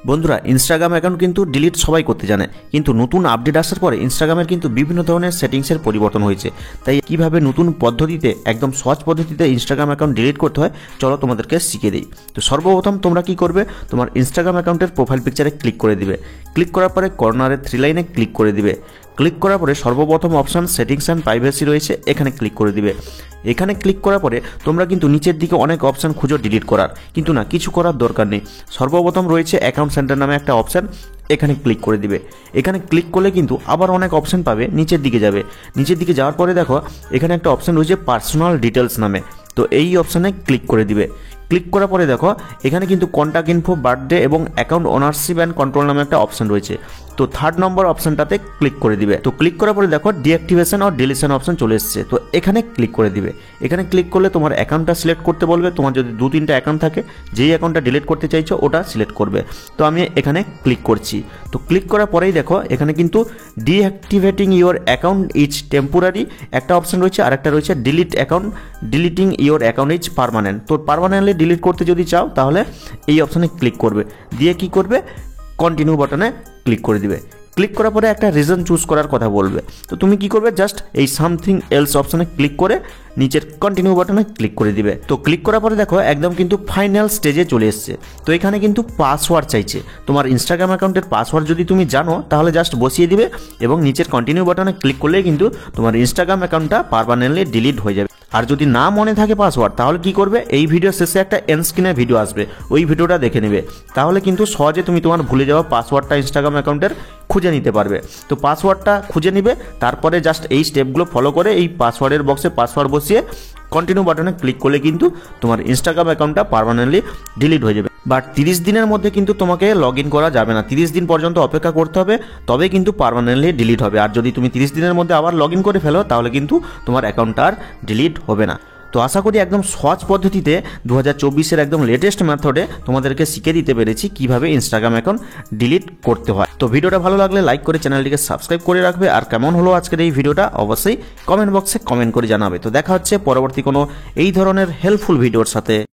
বন্ধুরা Instagram account কিন্তু delete সবাই করতে জানে, কিন্তু নতুন আপডেট আসার পরে ইনস্টাগ্রামের কিন্তু বিভিন্ন ধরনের সেটিংসের পরিবর্তন হয়েছে। তাই কিভাবে নতুন পদ্ধতিতে একদম সহজ পদ্ধতিতে ইনস্টাগ্রাম অ্যাকাউন্ট ডিলিট করতে হয় চলো তোমাদেরকে শিখিয়ে দিই। তো সর্বপ্রথম তোমরা কি করবে, তোমার ইনস্টাগ্রাম অ্যাকাউন্টের প্রোফাইল পিকচারে ক্লিক করে দিবে। ক্লিক করার পরে কর্নারে 3 লাইনে ক্লিক করে দিবে। ক্লিক করার পরে সর্বপ্রথম অপশান সেটিংস অ্যান্ড প্রাইভেসি রয়েছে, এখানে ক্লিক করে দিবে। এখানে ক্লিক করার পরে তোমরা কিন্তু নিচের দিকে অনেক অপশান খুঁজো ডিলিট করার, কিন্তু না, কিছু করার দরকার নেই। সর্বপ্রথম রয়েছে অ্যাকাউন্ট সেন্টার নামে একটা অপশান, এখানে ক্লিক করে দিবে। এখানে ক্লিক করলে কিন্তু আবার অনেক অপশান পাবে, নিচের দিকে যাবে। নিচের দিকে যাওয়ার পরে দেখো এখানে একটা অপশান রয়েছে পার্সোনাল ডিটেলস নামে, তো এই অপশানে ক্লিক করে দিবে। ক্লিক করার পরে দেখো এখানে কিন্তু কন্ট্যাক্ট ইনফো, বার্থডে এবং অ্যাকাউন্ট ওনারশিপ অ্যান্ড কন্ট্রোল নামে একটা অপশান রয়েছে, তো 3rd নম্বর অপশানটাতে ক্লিক করে দিবে। তো ক্লিক করার পরে দেখো ডিঅ্যাক্টিভেশন আর ডিলিশন অপশান চলে এসেছে, তো এখানে ক্লিক করে দিবে। এখানে ক্লিক করলে তোমার অ্যাকাউন্টটা সিলেক্ট করতে বলবে। তোমার যদি 2-3টা অ্যাকাউন্ট থাকে, যেই অ্যাকাউন্টটা ডিলিট করতে চাইছো ওটা সিলেক্ট করবে। তো আমি এখানে ক্লিক করছি। তো ক্লিক করার পরেই দেখো এখানে কিন্তু ডিঅ্যাক্টিভেটিং ইওর অ্যাকাউন্ট ইজ টেম্পোরারি একটা অপশান রয়েছে, আর একটা রয়েছে delete account, deleting your account is permanent. তো পার্মানেন্টলি ডিলিট করতে যদি চাও তাহলে এই অপশানে ক্লিক করবে, দিয়ে কি করবে, কন্টিনিউ বাটনে ক্লিক করে দিবে। ক্লিক করার পরে একটা রিজন চুজ করার কথা বলবে, তো তুমি কি করবে, জাস্ট এই সামথিং এলস অপশানে ক্লিক করে নিচের কন্টিনিউ বাটনে ক্লিক করে দিবে। তো ক্লিক করার পরে দেখো একদম কিন্তু ফাইনাল স্টেজে চলে এসছে। তো এখানে কিন্তু পাসওয়ার্ড চাইছে। তোমার ইনস্টাগ্রাম অ্যাকাউন্টের পাসওয়ার্ড যদি তুমি জানো তাহলে জাস্ট বসিয়ে দিবে এবং নিচের কন্টিনিউ বাটনে ক্লিক করলেই কিন্তু তোমার ইনস্টাগ্রাম অ্যাকাউন্টটা পার্মানেন্টলি ডিলিট হয়ে যাবে। আর যদি না মনে থাকে পাসওয়ার্ড তাহলে কি করবে, এই ভিডিও শেষে একটা এন্ড স্ক্রিনে ভিডিও আসবে, ওই ভিডিওটা দেখে নেবে। তাহলে কিন্তু সহজে তুমি তোমার ভুলে যাওয়া পাসওয়ার্ডটা ইনস্টাগ্রাম অ্যাকাউন্টের খুঁজে নিতে পারবে। তো পাসওয়ার্ডটা খুঁজে নিবে, তারপরে জাস্ট এই স্টেপগুলো ফলো করে এই পাসওয়ার্ডের বক্সে পাসওয়ার্ড বসিয়ে কন্টিনিউ বাটনে ক্লিক করলে কিন্তু তোমার ইনস্টাগ্রাম অ্যাকাউন্টটা পার্মানেন্টলি ডিলিট হয়ে যাবে। বাট 30 দিনের মধ্যে কিন্তু তোমাকে লগ ইন করা যাবে না, 30 দিন পর্যন্ত অপেক্ষা করতে হবে, তবে কিন্তু পার্মানেন্টলি ডিলিট হবে। আর যদি তুমি 30 দিনের মধ্যে আবার লগ ইন করে ফেলো তাহলে কিন্তু তোমার অ্যাকাউন্টটা আর ডিলিট হবে না। তো আশা করি একদম সহজ পদ্ধতিতে 2024-এর একদম লেটেস্ট মেথডে তোমাদেরকে শিখে দিতে পেরেছি কিভাবে ইনস্টাগ্রাম অ্যাকাউন্ট ডিলিট করতে হয়। তো ভিডিওটা ভালো লাগলে লাইক করে চ্যানেলটিকে সাবস্ক্রাইব করে রাখবে, আর কেমন হলো আজকের এই ভিডিওটা অবশ্যই কমেন্ট বক্সে কমেন্ট করে জানাবে। তো দেখা হচ্ছে পরবর্তী কোনো এই ধরনের হেল্পফুল ভিডিওর সাথে।